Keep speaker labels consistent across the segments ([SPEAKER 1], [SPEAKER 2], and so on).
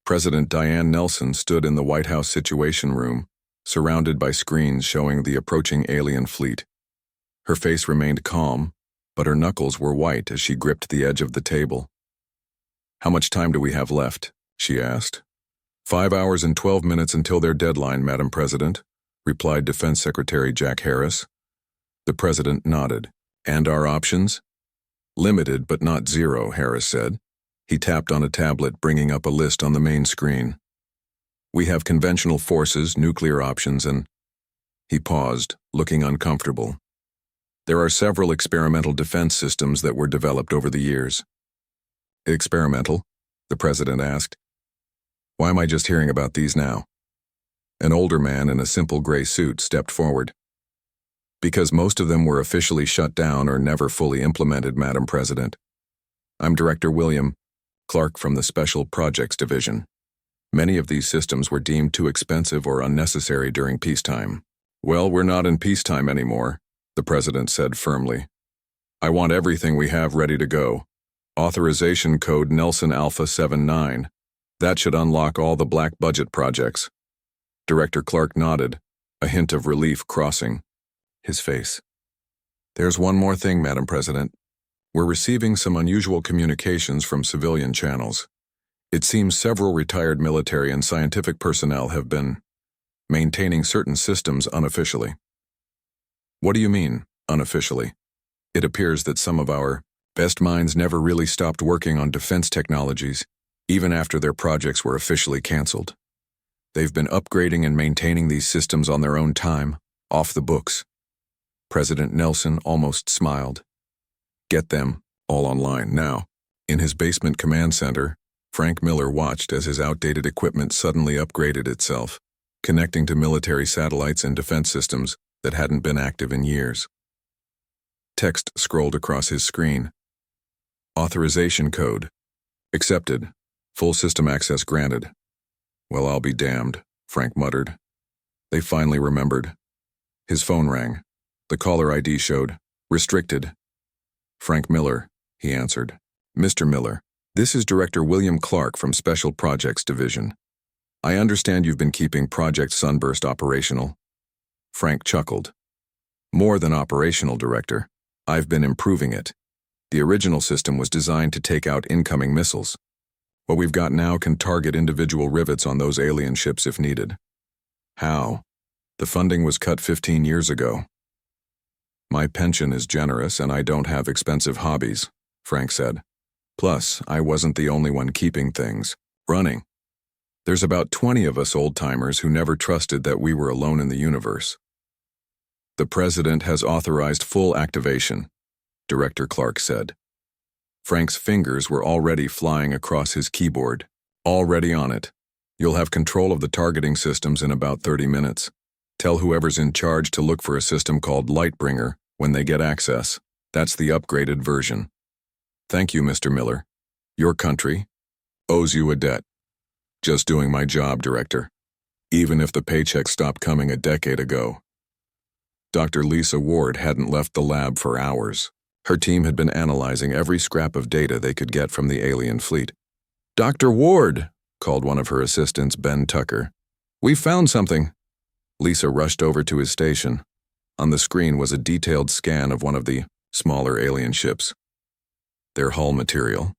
[SPEAKER 1] President Diane Nelson stood in the White House Situation Room, surrounded by screens showing the approaching alien fleet. Her face remained calm, but her knuckles were white as she gripped the edge of the table. "How much time do we have left?" she asked. 5 hours and 12 minutes until their deadline, Madam President," replied Defense Secretary Jack Harris. The President nodded. "And our options?" "Limited, but not zero," Harris said. He tapped on a tablet, bringing up a list on the main screen. "We have conventional forces, nuclear options, and—" He paused, looking uncomfortable. "There are several experimental defense systems that were developed over the years." "Experimental?" the President asked. "Why am I just hearing about these now?" An older man in a simple gray suit stepped forward. "Because most of them were officially shut down or never fully implemented, Madam President. I'm Director William Clark from the Special Projects Division. Many of these systems were deemed too expensive or unnecessary during peacetime." "Well, we're not in peacetime anymore," the President said firmly. "I want everything we have ready to go. Authorization code Nelson Alpha 79. That should unlock all the black budget projects." Director Clark nodded, a hint of relief crossing his face. "There's one more thing, Madam President. We're receiving some unusual communications from civilian channels. It seems several retired military and scientific personnel have been maintaining certain systems unofficially." "What do you mean, unofficially?" "It appears that some of our best minds never really stopped working on defense technologies, even after their projects were officially canceled. They've been upgrading and maintaining these systems on their own time, off the books." President Nelson almost smiled. "Get them all online now." In his basement command center, Frank Miller watched as his outdated equipment suddenly upgraded itself, connecting to military satellites and defense systems that hadn't been active in years. Text scrolled across his screen. "Authorization code. Accepted. Full system access granted." "Well, I'll be damned," Frank muttered. They finally remembered. His phone rang. The caller ID showed restricted. "Frank Miller," he answered. "Mr. Miller, this is Director William Clark from Special Projects Division. I understand you've been keeping Project Sunburst operational." Frank chuckled. "More than operational, Director. I've been improving it. The original system was designed to take out incoming missiles. What we've got now can target individual rivets on those alien ships if needed." "How?" "The funding was cut 15 years ago." "My pension is generous and I don't have expensive hobbies," Frank said. "Plus, I wasn't the only one keeping things running. There's about 20 of us old-timers who never trusted that we were alone in the universe." "The President has authorized full activation," Director Clark said. Frank's fingers were already flying across his keyboard. "Already on it. You'll have control of the targeting systems in about 30 minutes. Tell whoever's in charge to look for a system called Lightbringer when they get access. That's the upgraded version." "Thank you, Mr. Miller. Your country owes you a debt." "Just doing my job, Director. Even if the paycheck stopped coming a decade ago." Dr. Lisa Ward hadn't left the lab for hours. Her team had been analyzing every scrap of data they could get from the alien fleet. "Dr. Ward," called one of her assistants, Ben Tucker. "We found something." Lisa rushed over to his station. On the screen was a detailed scan of one of the smaller alien ships. "Their hull material,"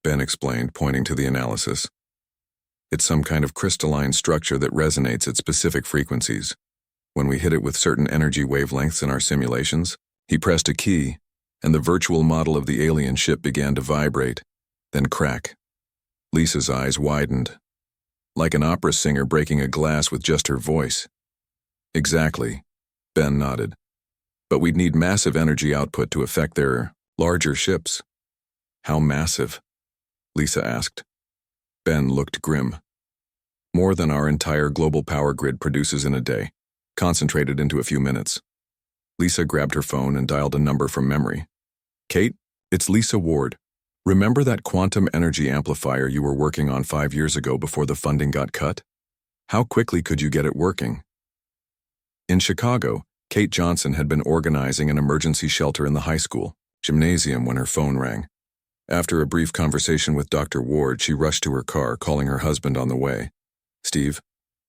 [SPEAKER 1] Ben explained, pointing to the analysis. "It's some kind of crystalline structure that resonates at specific frequencies. When we hit it with certain energy wavelengths in our simulations," he pressed a key, and the virtual model of the alien ship began to vibrate, then crack. Lisa's eyes widened. Like an opera singer breaking a glass with just her voice. "Exactly," Ben nodded. "But we'd need massive energy output to affect their larger ships." "How massive?" Lisa asked. Ben looked grim. "More than our entire global power grid produces in a day, concentrated into a few minutes." Lisa grabbed her phone and dialed a number from memory. "Kate, it's Lisa Ward. Remember that quantum energy amplifier you were working on 5 years ago before the funding got cut? How quickly could you get it working?" In Chicago, Kate Johnson had been organizing an emergency shelter in the high school gymnasium when her phone rang. After a brief conversation with Dr. Ward, she rushed to her car, calling her husband on the way. "Steve,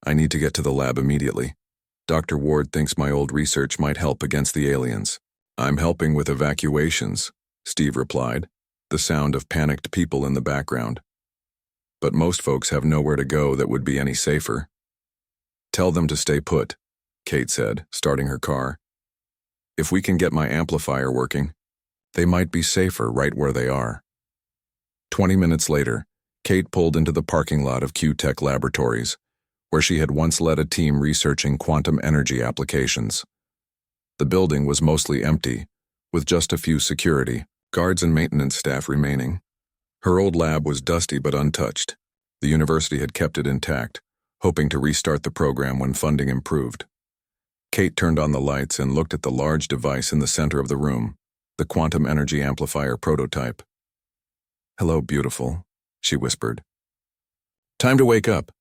[SPEAKER 1] I need to get to the lab immediately. Dr. Ward thinks my old research might help against the aliens." "I'm helping with evacuations," Steve replied, the sound of panicked people in the background. "But most folks have nowhere to go that would be any safer." "Tell them to stay put," Kate said, starting her car. "If we can get my amplifier working, they might be safer right where they are." 20 minutes later, Kate pulled into the parking lot of Q-Tech Laboratories, where she had once led a team researching quantum energy applications. The building was mostly empty, with just a few security, guards and maintenance staff remaining. Her old lab was dusty but untouched. The university had kept it intact, hoping to restart the program when funding improved. Kate turned on the lights and looked at the large device in the center of the room, the quantum energy amplifier prototype. "Hello, beautiful," she whispered. "Time to wake up."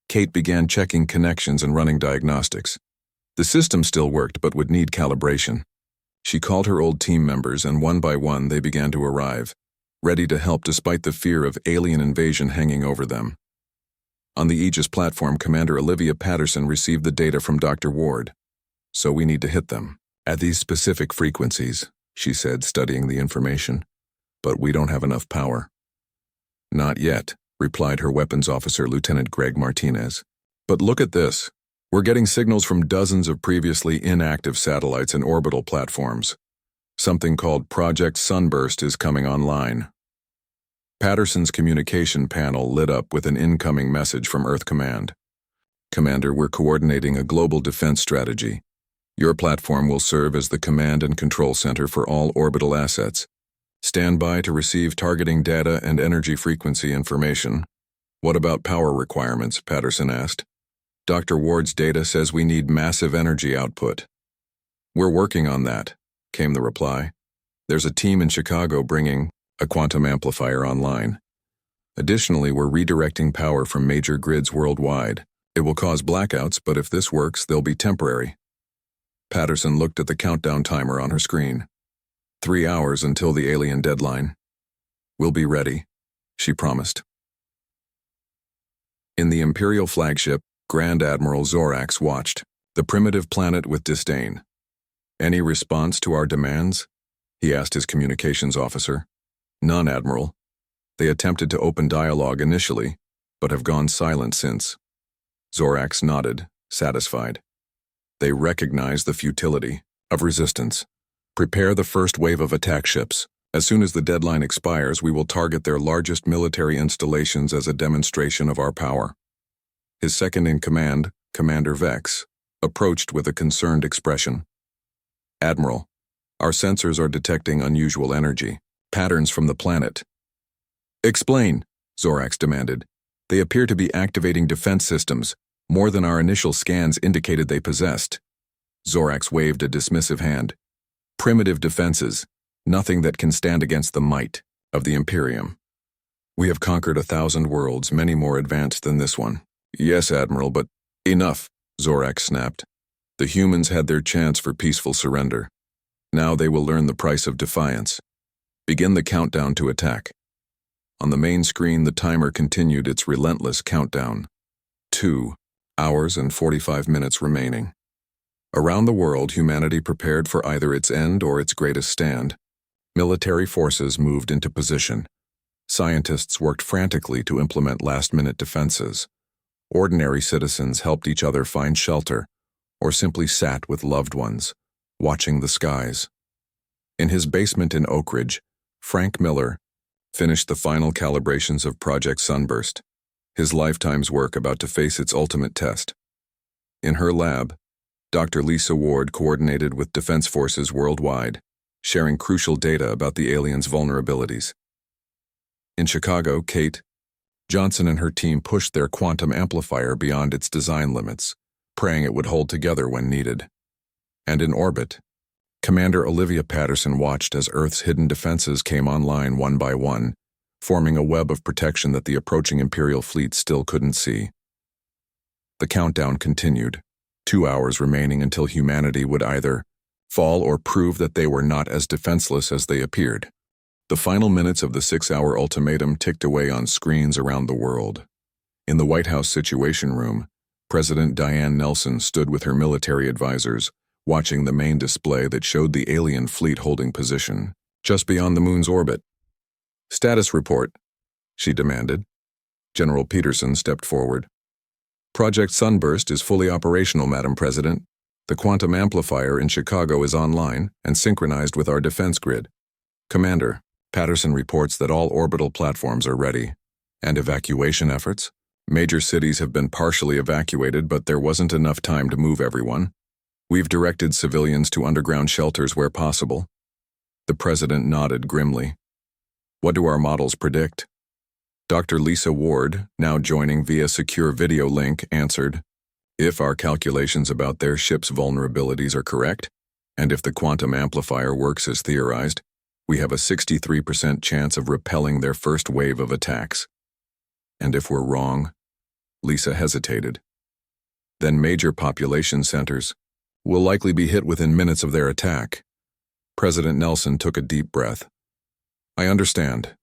[SPEAKER 1] Kate began checking connections and running diagnostics. The system still worked but would need calibration. She called her old team members, and one by one they began to arrive, ready to help despite the fear of alien invasion hanging over them. On the Aegis platform, Commander Olivia Patterson received the data from Dr. Ward. "So we need to hit them at these specific frequencies," she said, studying the information. "But we don't have enough power." "Not yet," replied her weapons officer, Lieutenant Greg Martinez. "But look at this. We're getting signals from dozens of previously inactive satellites and orbital platforms. Something called Project Sunburst is coming online." Patterson's communication panel lit up with an incoming message from Earth Command. "Commander, we're coordinating a global defense strategy. Your platform will serve as the command and control center for all orbital assets. Stand by to receive targeting data and energy frequency information." "What about power requirements?" Patterson asked. "Dr. Ward's data says we need massive energy output." "We're working on that," came the reply. "There's a team in Chicago bringing a quantum amplifier online. Additionally, we're redirecting power from major grids worldwide. It will cause blackouts, but if this works, they'll be temporary." Patterson looked at the countdown timer on her screen. 3 hours until the alien deadline. "We'll be ready," she promised. In the Imperial flagship, Grand Admiral Zorax watched the primitive planet with disdain. "Any response to our demands?" he asked his communications officer. "None, Admiral. They attempted to open dialogue initially, but have gone silent since." Zorax nodded, satisfied. "They recognize the futility of resistance. Prepare the first wave of attack ships. As soon as the deadline expires, we will target their largest military installations as a demonstration of our power." His second-in-command, Commander Vex, approached with a concerned expression. "Admiral, our sensors are detecting unusual energy, patterns from the planet." "Explain," Zorax demanded. "They appear to be activating defense systems, more than our initial scans indicated they possessed." Zorax waved a dismissive hand. "Primitive defenses, nothing that can stand against the might of the Imperium. We have conquered 1,000 worlds, many more advanced than this one." "Yes, Admiral, but enough," Zorax snapped. "The humans had their chance for peaceful surrender. Now they will learn the price of defiance. Begin the countdown to attack." On the main screen, the timer continued its relentless countdown. 2 hours and 45 minutes remaining. Around the world, humanity prepared for either its end or its greatest stand. Military forces moved into position. Scientists worked frantically to implement last-minute defenses. Ordinary citizens helped each other find shelter, or simply sat with loved ones, watching the skies. In his basement in Oak Ridge, Frank Miller finished the final calibrations of Project Sunburst, his lifetime's work about to face its ultimate test. In her lab, Dr. Lisa Ward coordinated with defense forces worldwide, sharing crucial data about the aliens' vulnerabilities. In Chicago, Kate Johnson and her team pushed their quantum amplifier beyond its design limits, praying it would hold together when needed. And in orbit, Commander Olivia Patterson watched as Earth's hidden defenses came online one by one, forming a web of protection that the approaching Imperial fleet still couldn't see. The countdown continued, 2 hours remaining until humanity would either fall or prove that they were not as defenseless as they appeared. The final minutes of the 6-hour ultimatum ticked away on screens around the world. In the White House Situation Room, President Diane Nelson stood with her military advisors, watching the main display that showed the alien fleet holding position, just beyond the moon's orbit. "Status report," she demanded. General Peterson stepped forward. "Project Sunburst is fully operational, Madam President. The quantum amplifier in Chicago is online and synchronized with our defense grid. Commander, Patterson reports that all orbital platforms are ready. And evacuation efforts? Major cities have been partially evacuated, but there wasn't enough time to move everyone. We've directed civilians to underground shelters where possible." The president nodded grimly. "What do our models predict?" Dr. Lisa Ward, now joining via secure video link, answered, "If our calculations about their ship's vulnerabilities are correct, and if the quantum amplifier works as theorized, we have a 63% chance of repelling their first wave of attacks. And if we're wrong," Lisa hesitated, "then major population centers will likely be hit within minutes of their attack." President Nelson took a deep breath. "I understand."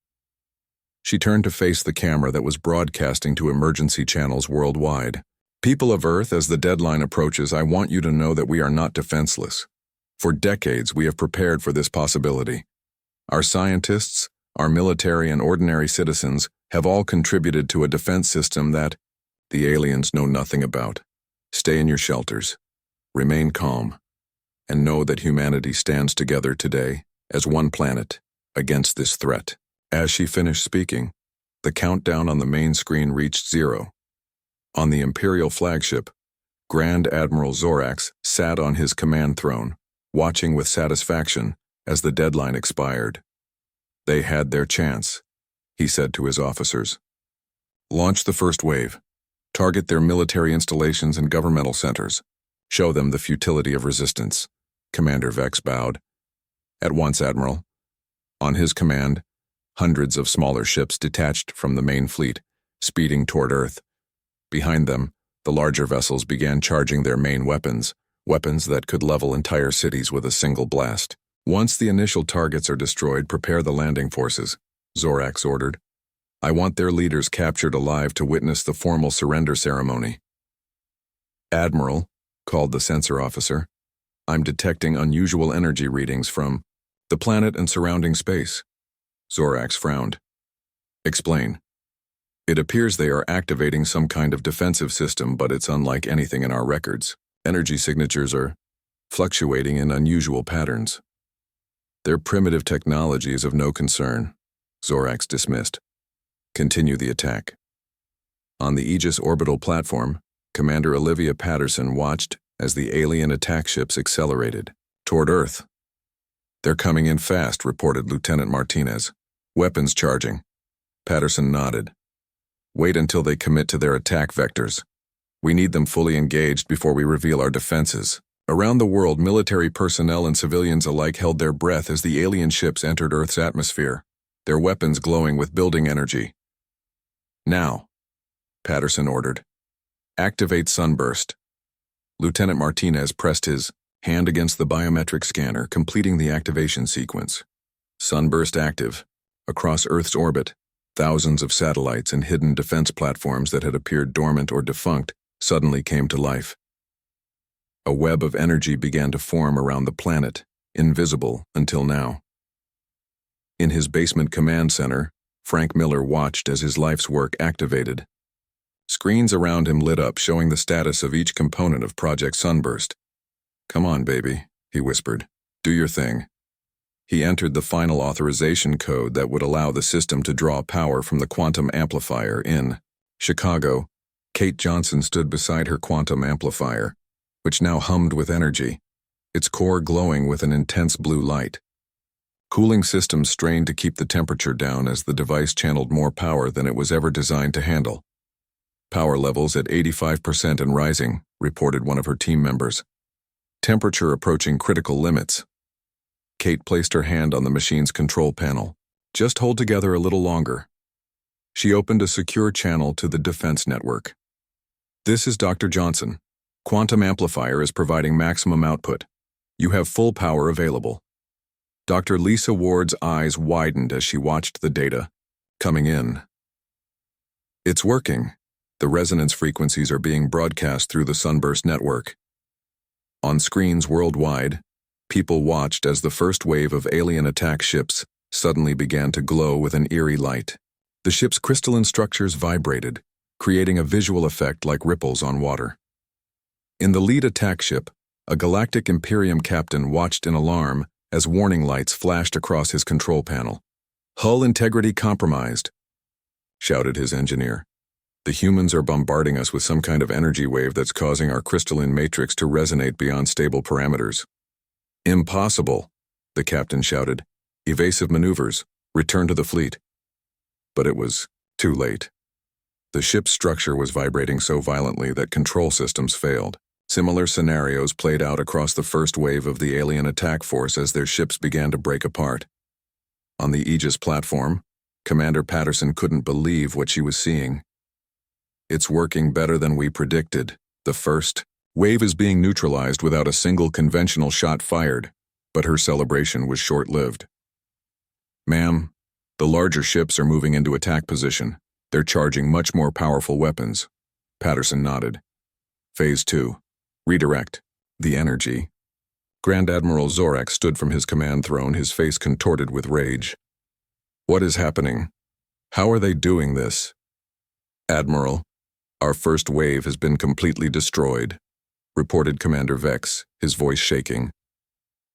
[SPEAKER 1] She turned to face the camera that was broadcasting to emergency channels worldwide. "People of Earth, as the deadline approaches, I want you to know that we are not defenseless. For decades, we have prepared for this possibility. Our scientists, our military, and ordinary citizens have all contributed to a defense system that the aliens know nothing about. Stay in your shelters, remain calm, and know that humanity stands together today as one planet against this threat." As she finished speaking, the countdown on the main screen reached 0. On the Imperial flagship, Grand Admiral Zorax sat on his command throne, watching with satisfaction as the deadline expired. "They had their chance," he said to his officers. "Launch the first wave. Target their military installations and governmental centers. Show them the futility of resistance." Commander Vex bowed. "At once, Admiral." On his command, hundreds of smaller ships detached from the main fleet, speeding toward Earth. Behind them, the larger vessels began charging their main weapons that could level entire cities with a single blast. "Once the initial targets are destroyed, prepare the landing forces," Zorax ordered. "I want their leaders captured alive to witness the formal surrender ceremony." "Admiral," called the sensor officer, "I'm detecting unusual energy readings from the planet and surrounding space." Zorax frowned. "Explain." "It appears they are activating some kind of defensive system, but it's unlike anything in our records. Energy signatures are fluctuating in unusual patterns." "Their primitive technology is of no concern," Zorax dismissed. "Continue the attack." On the Aegis orbital platform, Commander Olivia Patterson watched as the alien attack ships accelerated toward Earth. "They're coming in fast," reported Lieutenant Martinez. "Weapons charging." Patterson nodded. "Wait until they commit to their attack vectors. We need them fully engaged before we reveal our defenses." Around the world, military personnel and civilians alike held their breath as the alien ships entered Earth's atmosphere, their weapons glowing with building energy. "Now," Patterson ordered. "Activate Sunburst." Lieutenant Martinez pressed his hand against the biometric scanner, completing the activation sequence. Sunburst active. Across Earth's orbit, thousands of satellites and hidden defense platforms that had appeared dormant or defunct suddenly came to life. A web of energy began to form around the planet, invisible until now. In his basement command center, Frank Miller watched as his life's work activated. Screens around him lit up, showing the status of each component of Project Sunburst. "Come on, baby," he whispered. "Do your thing." He entered the final authorization code that would allow the system to draw power from the quantum amplifier in Chicago. Kate Johnson stood beside her quantum amplifier, which now hummed with energy, its core glowing with an intense blue light. Cooling systems strained to keep the temperature down as the device channeled more power than it was ever designed to handle. "Power levels at 85% and rising," reported one of her team members. "Temperature approaching critical limits." Kate placed her hand on the machine's control panel. "Just hold together a little longer." She opened a secure channel to the defense network. "This is Dr. Johnson. Quantum amplifier is providing maximum output. You have full power available." Dr. Lisa Ward's eyes widened as she watched the data coming in. It's working. The resonance frequencies are being broadcast through the Sunburst network. On screens worldwide, people watched as the first wave of alien attack ships suddenly began to glow with an eerie light. The ship's crystalline structures vibrated, creating a visual effect like ripples on water. In the lead attack ship, a galactic Imperium captain watched in alarm as warning lights flashed across his control panel. "Hull integrity compromised," shouted his engineer. "The humans are bombarding us with some kind of energy wave that's causing our crystalline matrix to resonate beyond stable parameters." "Impossible," the captain shouted. "Evasive maneuvers. Return to the fleet." But it was too late. The ship's structure was vibrating so violently that control systems failed. Similar scenarios played out across the first wave of the alien attack force as their ships began to break apart. On the Aegis platform, Commander Patterson couldn't believe what she was seeing. "It's working better than we predicted. The first wave is being neutralized without a single conventional shot fired," but her celebration was short-lived. "Ma'am, the larger ships are moving into attack position. They're charging much more powerful weapons." Patterson nodded. "Phase 2. Redirect. The energy." Grand Admiral Zorak stood from his command throne, his face contorted with rage. "What is happening? How are they doing this?" "Admiral, our first wave has been completely destroyed," reported Commander Vex, his voice shaking.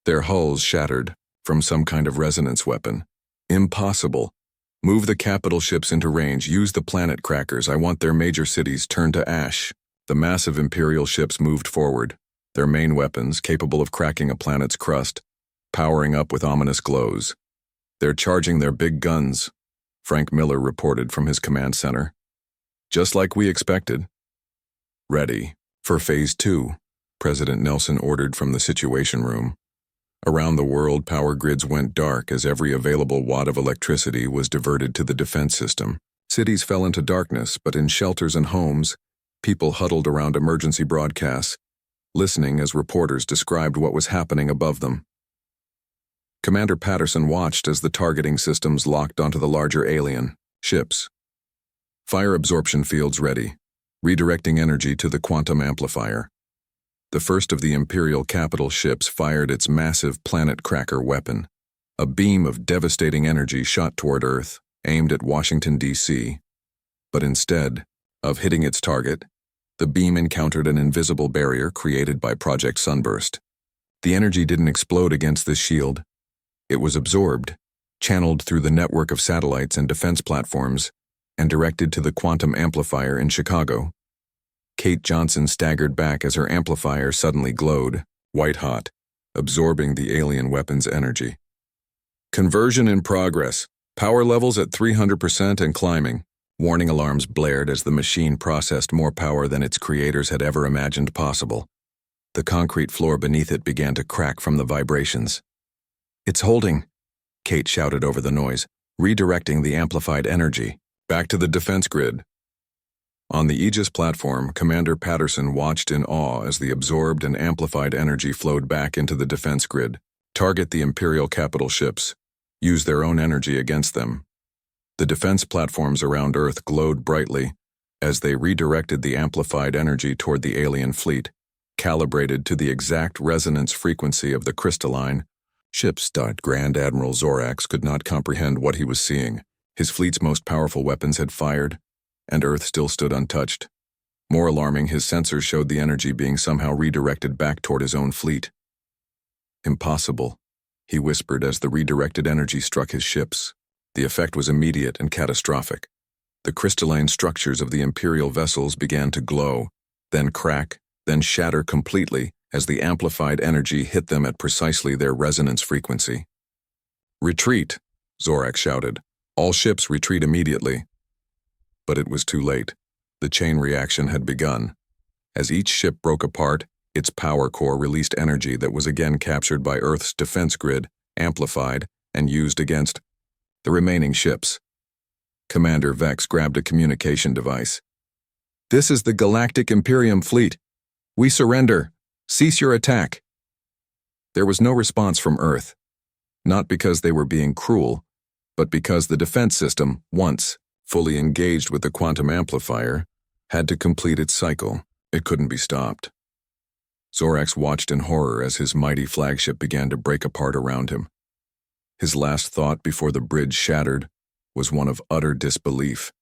[SPEAKER 1] "Their hulls shattered from some kind of resonance weapon." "Impossible. Move the capital ships into range. Use the planet crackers. I want their major cities turned to ash." The massive Imperial ships moved forward, their main weapons capable of cracking a planet's crust, powering up with ominous glows. "They're charging their big guns," Frank Miller reported from his command center. "Just like we expected." "Ready for Phase 2, President Nelson ordered from the Situation Room. Around the world, power grids went dark as every available watt of electricity was diverted to the defense system. Cities fell into darkness, but in shelters and homes, people huddled around emergency broadcasts, listening as reporters described what was happening above them. Commander Patterson watched as the targeting systems locked onto the larger alien ships. "Fire absorption fields ready, redirecting energy to the quantum amplifier." The first of the Imperial capital ships fired its massive planet cracker weapon. A beam of devastating energy shot toward Earth, aimed at Washington, D.C. But instead of hitting its target, the beam encountered an invisible barrier created by Project Sunburst. The energy didn't explode against this shield. It was absorbed, channeled through the network of satellites and defense platforms, and directed to the quantum amplifier in Chicago. Kate Johnson staggered back as her amplifier suddenly glowed, white-hot, absorbing the alien weapon's energy. "Conversion in progress. Power levels at 300% and climbing." Warning alarms blared as the machine processed more power than its creators had ever imagined possible. The concrete floor beneath it began to crack from the vibrations. "It's holding," Kate shouted over the noise, redirecting the amplified energy back to the defense grid. On the Aegis platform, Commander Patterson watched in awe as the absorbed and amplified energy flowed back into the defense grid. "Target the Imperial capital ships. Use their own energy against them." The defense platforms around Earth glowed brightly as they redirected the amplified energy toward the alien fleet, calibrated to the exact resonance frequency of the crystalline ships. Grand Admiral Zorax could not comprehend what he was seeing. His fleet's most powerful weapons had fired, and Earth still stood untouched. More alarming, his sensors showed the energy being somehow redirected back toward his own fleet. "Impossible," he whispered as the redirected energy struck his ships. The effect was immediate and catastrophic. The crystalline structures of the Imperial vessels began to glow, then crack, then shatter completely as the amplified energy hit them at precisely their resonance frequency. "Retreat," Zorak shouted. "All ships retreat immediately." But it was too late. The chain reaction had begun. As each ship broke apart, its power core released energy that was again captured by Earth's defense grid, amplified, and used against the remaining ships. Commander Vex grabbed a communication device. "This is the Galactic Imperium fleet. We surrender. Cease your attack." There was no response from Earth. not because they were being cruel, but because the defense system, once fully engaged with the quantum amplifier, had to complete its cycle. It couldn't be stopped. Zorax watched in horror as his mighty flagship began to break apart around him. His last thought before the bridge shattered was one of utter disbelief.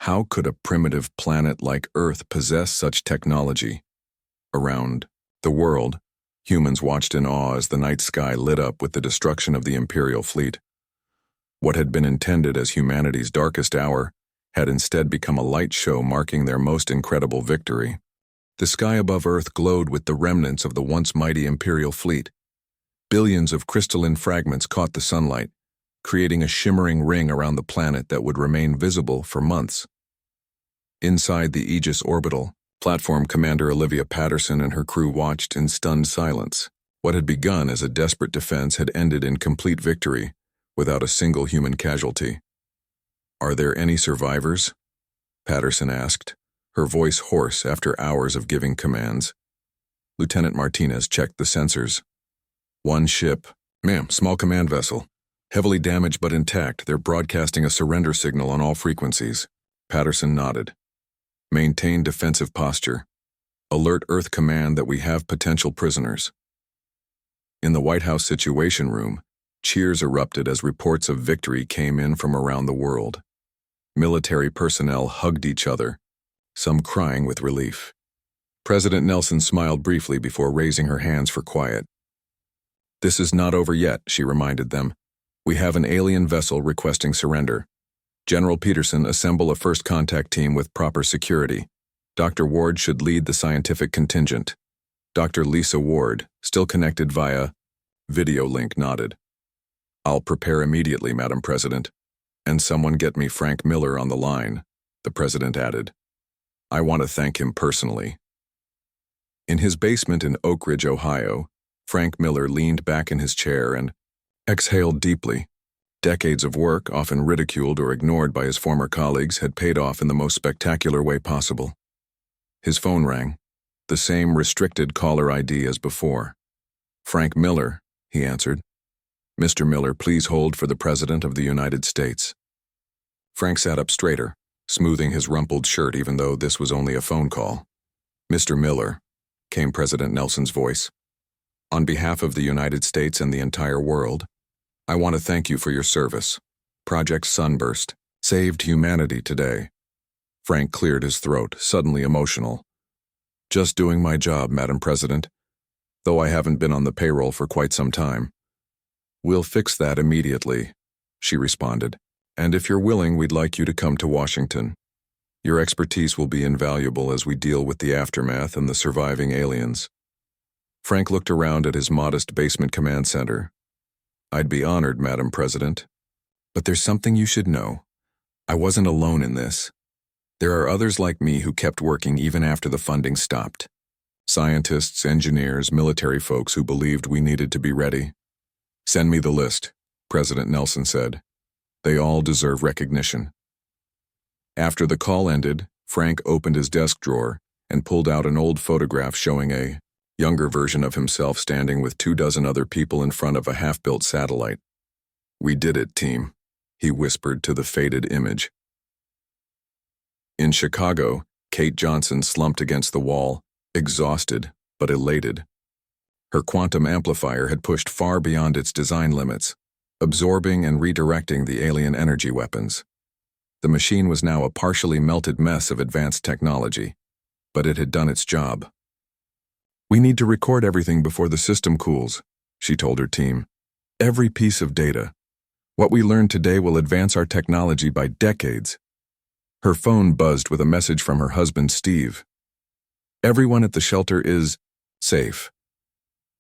[SPEAKER 1] How could a primitive planet like Earth possess such technology? Around the world, humans watched in awe as the night sky lit up with the destruction of the Imperial fleet. What had been intended as humanity's darkest hour had instead become a light show marking their most incredible victory. The sky above Earth glowed with the remnants of the once mighty Imperial fleet. Billions of crystalline fragments caught the sunlight, creating a shimmering ring around the planet that would remain visible for months. Inside the Aegis orbital, Platform Commander Olivia Patterson and her crew watched in stunned silence. What had begun as a desperate defense had ended in complete victory, without a single human casualty. "Are there any survivors?" Patterson asked, her voice hoarse after hours of giving commands. Lieutenant Martinez checked the sensors. "One ship. Ma'am, small command vessel. Heavily damaged but intact. They're broadcasting a surrender signal on all frequencies." Patterson nodded. "Maintain defensive posture. Alert Earth Command that we have potential prisoners." In the White House Situation Room, cheers erupted as reports of victory came in from around the world. Military personnel hugged each other, some crying with relief. President Nelson smiled briefly before raising her hands for quiet. "This is not over yet," she reminded them. "We have an alien vessel requesting surrender. General Peterson, assemble a first contact team with proper security. Dr. Ward should lead the scientific contingent." Dr. Lisa Ward, still connected via video link, nodded. "I'll prepare immediately, Madam President. And someone get me Frank Miller on the line," the President added. "I want to thank him personally." In his basement in Oak Ridge, Ohio, Frank Miller leaned back in his chair and exhaled deeply. Decades of work, often ridiculed or ignored by his former colleagues, had paid off in the most spectacular way possible. His phone rang, the same restricted caller ID as before. "Frank Miller," he answered. "Mr. Miller, please hold for the President of the United States." Frank sat up straighter, smoothing his rumpled shirt even though this was only a phone call. "Mr. Miller," came President Nelson's voice, "on behalf of the United States and the entire world, I want to thank you for your service. Project Sunburst saved humanity today." Frank cleared his throat, suddenly emotional. "Just doing my job, Madam President, though I haven't been on the payroll for quite some time." "We'll fix that immediately," she responded. "And if you're willing, we'd like you to come to Washington. Your expertise will be invaluable as we deal with the aftermath and the surviving aliens." Frank looked around at his modest basement command center. "I'd be honored, Madam President. But there's something you should know. I wasn't alone in this. There are others like me who kept working even after the funding stopped. Scientists, engineers, military folks who believed we needed to be ready. Send me the list," President Nelson said. "They all deserve recognition." After the call ended, Frank opened his desk drawer and pulled out an old photograph showing a younger version of himself standing with 24 other people in front of a half-built satellite. "We did it, team," he whispered to the faded image. In Chicago, Kate Johnson slumped against the wall, exhausted but elated. Her quantum amplifier had pushed far beyond its design limits, absorbing and redirecting the alien energy weapons. The machine was now a partially melted mess of advanced technology, but it had done its job. "We need to record everything before the system cools," she told her team. "Every piece of data. What we learned today will advance our technology by decades." Her phone buzzed with a message from her husband, Steve. "Everyone at the shelter is safe.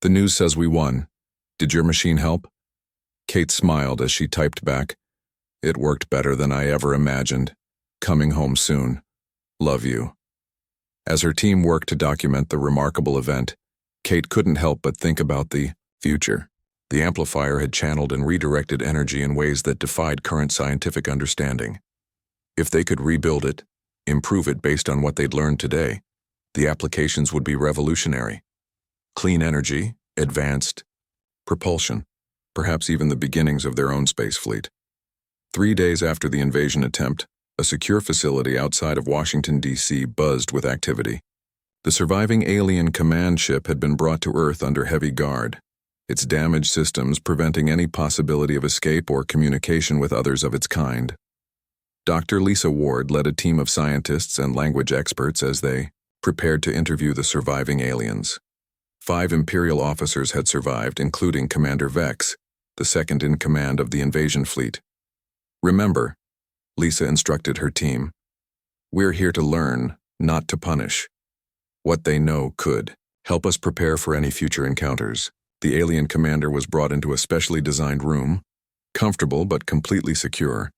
[SPEAKER 1] The news says we won. Did your machine help?" Kate smiled as she typed back, "It worked better than I ever imagined. Coming home soon. Love you." As her team worked to document the remarkable event, Kate couldn't help but think about the future. The amplifier had channeled and redirected energy in ways that defied current scientific understanding. If they could rebuild it, improve it based on what they'd learned today, the applications would be revolutionary. Clean energy, advanced propulsion. perhaps even the beginnings of their own space fleet. 3 days after the invasion attempt, a secure facility outside of Washington, D.C. buzzed with activity. The surviving alien command ship had been brought to Earth under heavy guard, its damaged systems preventing any possibility of escape or communication with others of its kind. Dr. Lisa Ward led a team of scientists and language experts as they prepared to interview the surviving aliens. 5 Imperial officers had survived, including Commander Vex, the second in command of the invasion fleet. "Remember," Lisa instructed her team, "we're here to learn, not to punish. What they know could help us prepare for any future encounters." The alien commander was brought into a specially designed room, comfortable but completely secure.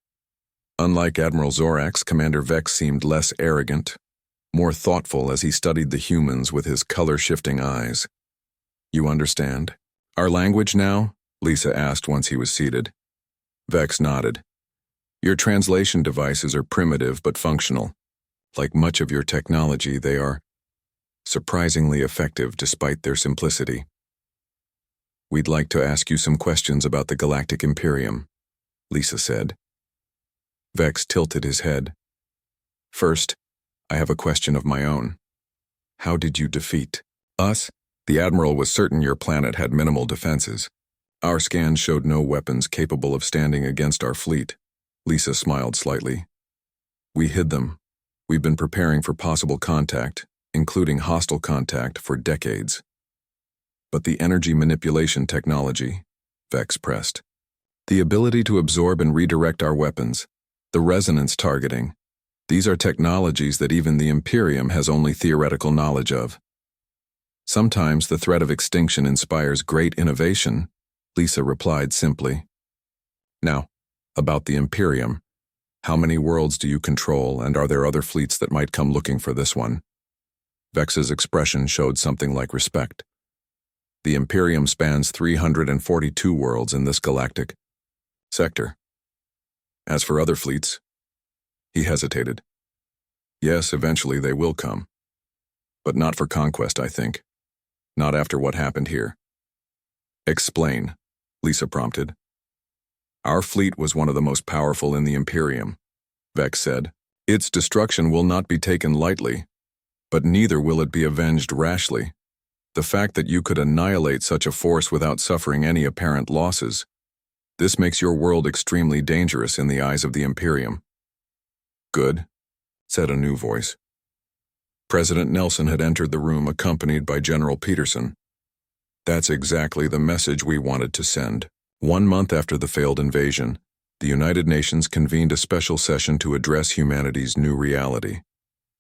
[SPEAKER 1] Unlike Admiral Zorax, Commander Vex seemed less arrogant, more thoughtful as he studied the humans with his color-shifting eyes. "You understand our language now?" Lisa asked once he was seated. Vex nodded. "Your translation devices are primitive but functional. Like much of your technology, they are surprisingly effective despite their simplicity. We'd like to ask you some questions about the Galactic Imperium," Lisa said. Vex tilted his head. "First, I have a question of my own. How did you defeat us? The Admiral was certain your planet had minimal defenses. Our scans showed no weapons capable of standing against our fleet." Lisa smiled slightly. "We hid them. We've been preparing for possible contact, including hostile contact, for decades." "But the energy manipulation technology," Vex pressed. "The ability to absorb and redirect our weapons, the resonance targeting, these are technologies that even the Imperium has only theoretical knowledge of." "Sometimes the threat of extinction inspires great innovation," Lisa replied simply. "Now, about the Imperium. How many worlds do you control, and are there other fleets that might come looking for this one?" Vex's expression showed something like respect. "The Imperium spans 342 worlds in this galactic sector. As for other fleets," he hesitated. "Yes, eventually they will come. But not for conquest, I think. Not after what happened here." "Explain," Lisa prompted. "Our fleet was one of the most powerful in the Imperium," Vex said. "Its destruction will not be taken lightly, but neither will it be avenged rashly. The fact that you could annihilate such a force without suffering any apparent losses, this makes your world extremely dangerous in the eyes of the Imperium." "Good," said a new voice. President Nelson had entered the room accompanied by General Peterson. "That's exactly the message we wanted to send." 1 month after the failed invasion, the United Nations convened a special session to address humanity's new reality.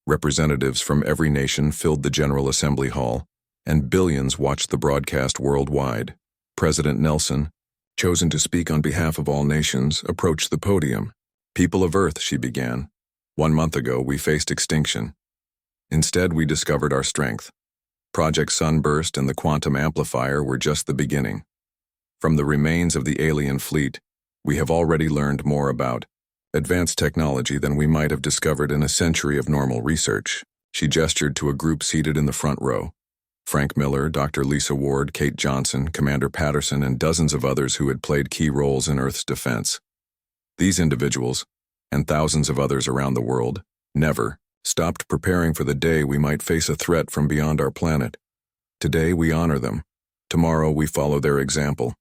[SPEAKER 1] Representatives from every nation filled the General Assembly Hall, and billions watched the broadcast worldwide. President Nelson, chosen to speak on behalf of all nations, approached the podium. "People of Earth," she began, "1 month ago we faced extinction. Instead, we discovered our strength. Project Sunburst and the Quantum Amplifier were just the beginning. From the remains of the alien fleet, we have already learned more about advanced technology than we might have discovered in a century of normal research." She gestured to a group seated in the front row. Frank Miller, Dr. Lisa Ward, Kate Johnson, Commander Patterson, and dozens of others who had played key roles in Earth's defense. These individuals, and thousands of others around the world, never stopped preparing for the day we might face a threat from beyond our planet. Today we honor them. Tomorrow we follow their example.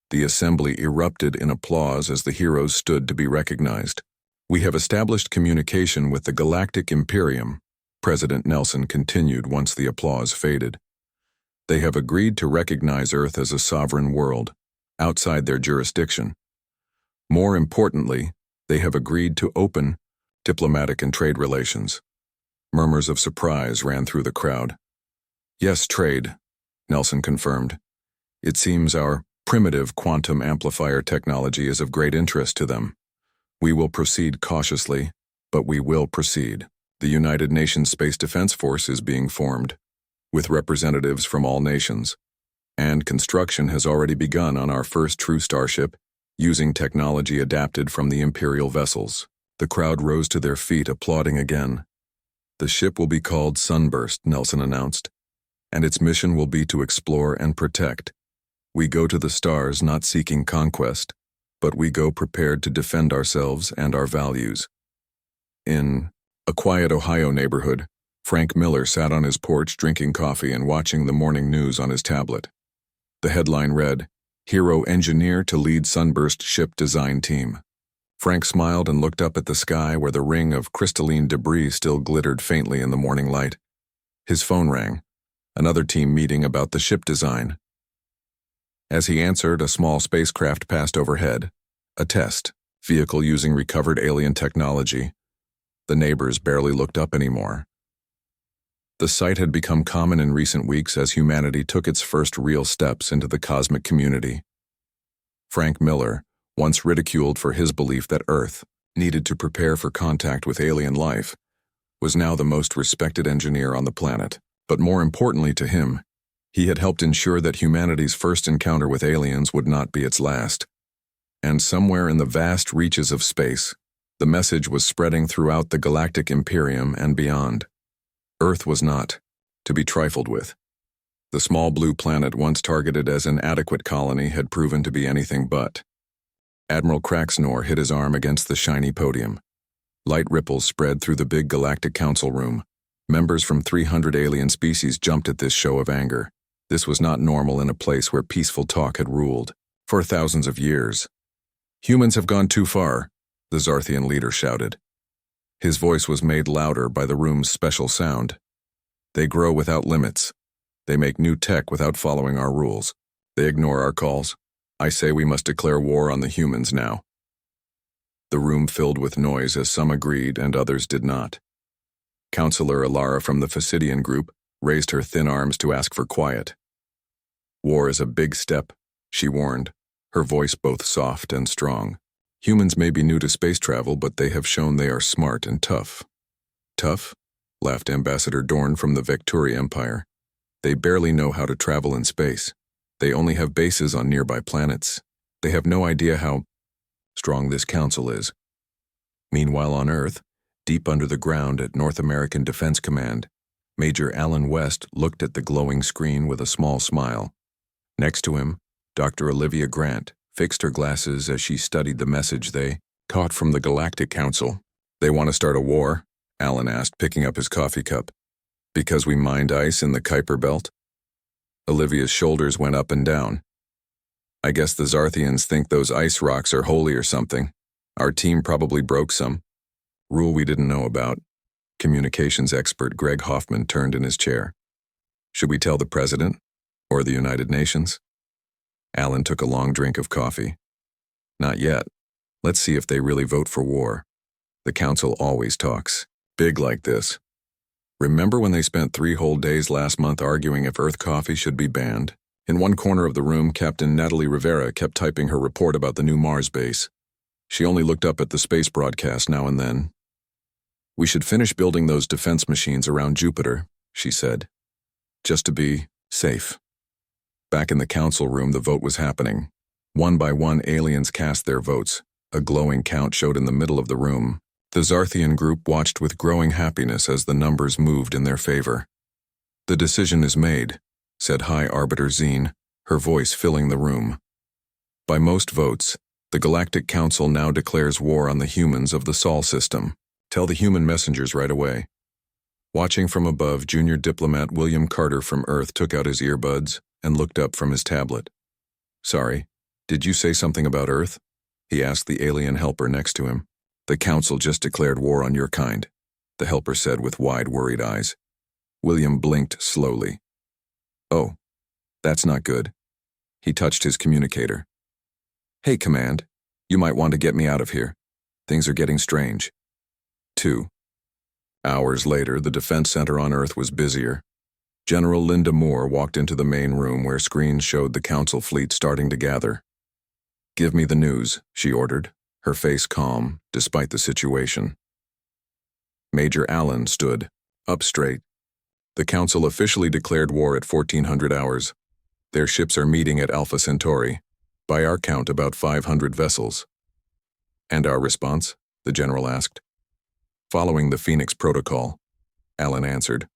[SPEAKER 1] The assembly erupted in applause as the heroes stood to be recognized. "We have established communication with the Galactic Imperium," President Nelson continued once the applause faded. "They have agreed to recognize Earth as a sovereign world, outside their jurisdiction. More importantly, they have agreed to open diplomatic and trade relations." Murmurs of surprise ran through the crowd. "Yes, trade," Nelson confirmed. "It seems our primitive quantum amplifier technology is of great interest to them. We will proceed cautiously, but we will proceed. The United Nations Space Defense Force is being formed, with representatives from all nations, and construction has already begun on our first true starship, using technology adapted from the Imperial vessels." The crowd rose to their feet, applauding again. "The ship will be called Sunburst," Nelson announced, "and its mission will be to explore and protect. We go to the stars not seeking conquest, but we go prepared to defend ourselves and our values. In a quiet Ohio neighborhood, Frank Miller sat on his porch drinking coffee and watching the morning news on his tablet. The headline read, "Hero Engineer to Lead Sunburst Ship Design Team." Frank smiled and looked up at the sky where the ring of crystalline debris still glittered faintly in the morning light. His phone rang. Another team meeting about the ship design. As he answered, a small spacecraft passed overhead. A test vehicle using recovered alien technology. The neighbors barely looked up anymore. The sight had become common in recent weeks as humanity took its first real steps into the cosmic community. Frank Miller, once ridiculed for his belief that Earth needed to prepare for contact with alien life, was now the most respected engineer on the planet. But more importantly to him, he had helped ensure that humanity's first encounter with aliens would not be its last. And somewhere in the vast reaches of space, the message was spreading throughout the galactic Imperium and beyond. Earth was not to be trifled with. The small blue planet once targeted as an adequate colony had proven to be anything but. Admiral Cracksnore hit his arm against the shiny podium. Light ripples spread through the big Galactic Council room. Members from 300 alien species jumped at this show of anger. This was not normal in a place where peaceful talk had ruled for thousands of years. "Humans have gone too far," the Zarthian leader shouted. His voice was made louder by the room's special sound. "They grow without limits. They make new tech without following our rules. They ignore our calls. I say we must declare war on the humans now." The room filled with noise as some agreed and others did not. Counselor Alara from the Facidian group raised her thin arms to ask for quiet. "War is a big step," she warned, her voice both soft and strong. "Humans may be new to space travel, but they have shown they are smart and tough." "Tough?" laughed Ambassador Dorn from the Vecturi Empire. "They barely know how to travel in space. They only have bases on nearby planets. They have no idea how strong this council is." Meanwhile on Earth, deep under the ground at North American Defense Command, Major Alan West looked at the glowing screen with a small smile. Next to him, Dr. Olivia Grant fixed her glasses as she studied the message they caught from the Galactic Council. "They want to start a war?" Alan asked, picking up his coffee cup. "Because we mined ice in the Kuiper Belt?" Olivia's shoulders went up and down. "I guess the Zarthians think those ice rocks are holy or something. Our team probably broke some. Rule we didn't know about." Communications expert Greg Hoffman turned in his chair. "Should we tell the president? Or the United Nations?" Alan took a long drink of coffee. "Not yet. Let's see if they really vote for war. The council always talks big like this. Remember when they spent 3 whole days last month arguing if Earth coffee should be banned?" In one corner of the room, Captain Natalie Rivera kept typing her report about the new Mars base. She only looked up at the space broadcast now and then. "We should finish building those defense machines around Jupiter," she said, "just to be safe." Back in the council room, the vote was happening. One by one, aliens cast their votes. A glowing count showed in the middle of the room. The Zarthian group watched with growing happiness as the numbers moved in their favor. "The decision is made," said High Arbiter Zine, her voice filling the room. "By most votes, the Galactic Council now declares war on the humans of the Sol system. Tell the human messengers right away." Watching from above, junior diplomat William Carter from Earth took out his earbuds and looked up from his tablet. "Sorry, did you say something about Earth?" he asked the alien helper next to him. "The Council just declared war on your kind," the helper said with wide, worried eyes. William blinked slowly. "Oh, that's not good." He touched his communicator. "Hey, Command, you might want to get me out of here. Things are getting strange." 2 hours later, the Defense Center on Earth was busier. General Linda Moore walked into the main room where screens showed the Council fleet starting to gather. "Give me the news," she ordered, her face calm despite the situation. Major Allen stood up straight. "The Council officially declared war at 1400 hours. Their ships are meeting at Alpha Centauri. By our count, about 500 vessels." "And our response?" the general asked. "Following the Phoenix Protocol," Allen answered.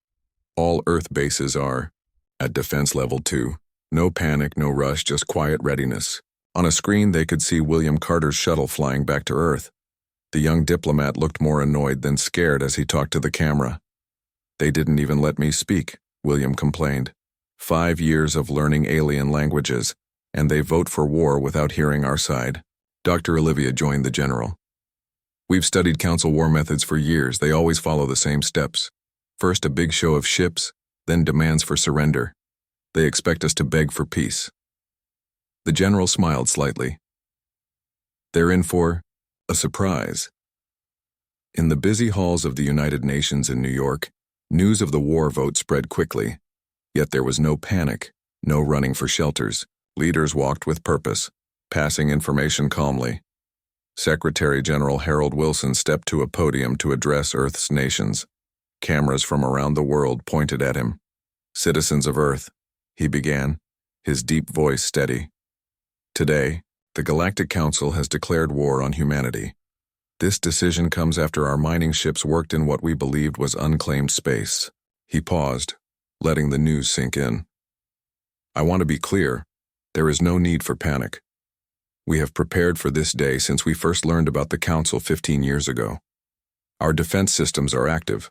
[SPEAKER 1] "All Earth bases are at defense level 2. No panic, no rush, just quiet readiness. On a screen, they could see William Carter's shuttle flying back to Earth. The young diplomat looked more annoyed than scared as he talked to the camera. "They didn't even let me speak," William complained. 5 years of learning alien languages, and they vote for war without hearing our side. Dr. Olivia joined the general. "We've studied council war methods for years. They always follow the same steps. First a big show of ships, then demands for surrender. They expect us to beg for peace." The general smiled slightly. "They're in for a surprise." In the busy halls of the United Nations in New York, news of the war vote spread quickly. Yet there was no panic, no running for shelters. Leaders walked with purpose, passing information calmly. Secretary General Harold Wilson stepped to a podium to address Earth's nations. Cameras from around the world pointed at him. "Citizens of Earth," he began, his deep voice steady. "Today, the Galactic Council has declared war on humanity. This decision comes after our mining ships worked in what we believed was unclaimed space." He paused, letting the news sink in. "I want to be clear, there is no need for panic. We have prepared for this day since we first learned about the Council 15 years ago. Our defense systems are active.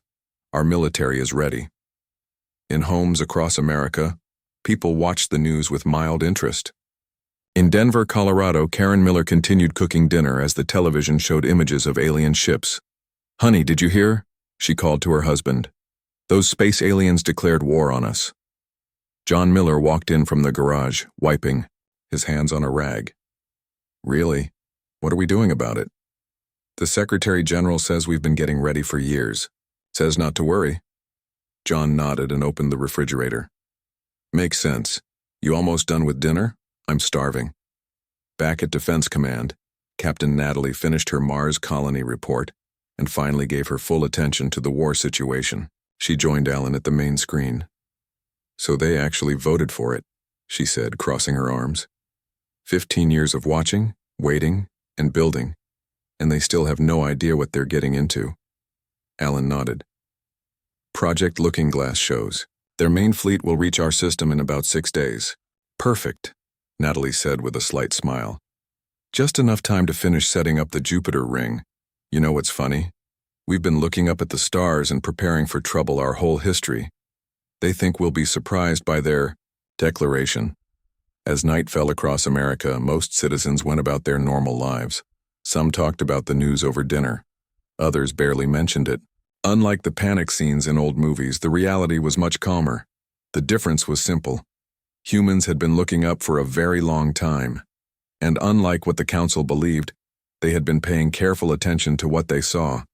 [SPEAKER 1] Our military is ready." In homes across America, people watched the news with mild interest. In Denver, Colorado, Karen Miller continued cooking dinner as the television showed images of alien ships. "Honey, did you hear?" she called to her husband. "Those space aliens declared war on us." John Miller walked in from the garage, wiping, his hands on a rag. "Really? What are we doing about it?" "The Secretary General says we've been getting ready for years. Says not to worry." John nodded and opened the refrigerator. "Makes sense. You almost done with dinner? I'm starving." Back at Defense Command, Captain Natalie finished her Mars colony report and finally gave her full attention to the war situation. She joined Alan at the main screen. "So they actually voted for it," she said, crossing her arms. 15 years of watching, waiting, and building, and they still have no idea what they're getting into. Alan nodded. "Project Looking Glass shows. Their main fleet will reach our system in about 6 days. Perfect," Natalie said with a slight smile. "Just enough time to finish setting up the Jupiter ring. You know what's funny? We've been looking up at the stars and preparing for trouble our whole history. They think we'll be surprised by their declaration." As night fell across America, most citizens went about their normal lives. Some talked about the news over dinner. Others barely mentioned it. Unlike the panic scenes in old movies, the reality was much calmer. The difference was simple. Humans had been looking up for a very long time. And unlike what the Council believed, they had been paying careful attention to what they saw.